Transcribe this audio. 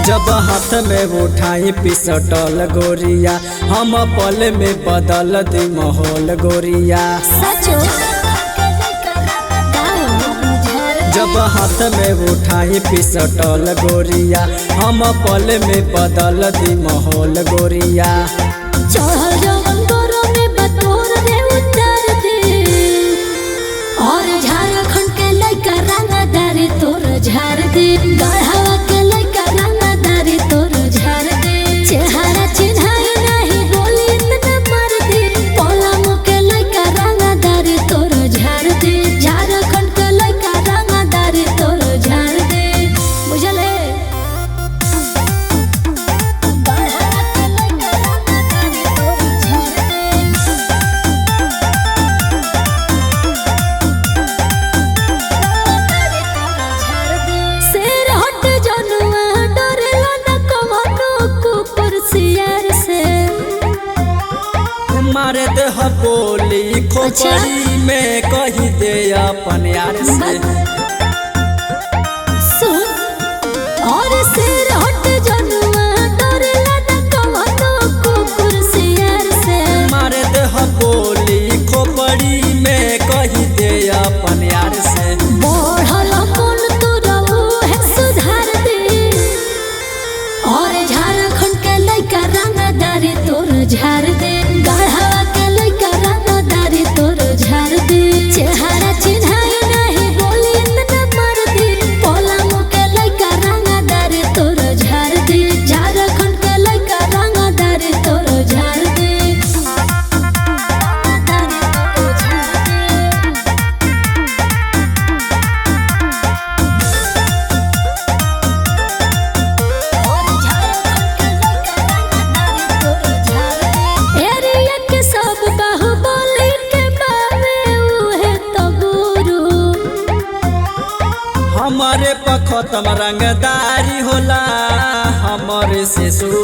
जब हाथ में उठाई पिसटल गोरिया हम पल में बदल दी माहौल गोरिया। जब हाथ में उठाई पिसटल गोरिया हम पल में बदल दी माहौल गोरिया। और झारखंड के लइका रंगदारी तोर झार दे, गढ़वा के लइका रंगदारी तोर झार दे। चेहरा चिन्हाई नहीं बोली इतना मार दे, पलामू के लइका रंगदारी तोर झार दे। झारखंड के लइका रंगदारी तोर झार दे, बुझले। गढ़वा के लइका रंगदारी तोर झार दे। शेर हट जनुआ डरेला न कवनो कुकुर सियार से। मारे दे बोली खोपड़ी में कही दे अपन यार से। सुन और शेर हट जनुआ डरेला न कवनो कुकुर सियार से। मारे दे बोली खोपड़ी में कही दे अपन यार से। बढ़ल मन तोरऊ है सुधार दे, और झारखंड के लइका रंगदारी तोर झार दे। गढ़वा के लइका रंगदारी तोर झार दे। चेहरा चिन्हाई नहीं बोली इतना मार दे, पलामू के लइका रंगदारी तोर झार दे। झारखंड के लइका रंगदारी तोर झार दे। एरिया के सब बाहुबली के बावे उहे तो गुरु। हमारे पखतम रंगदारी होला हमारे से शुरू।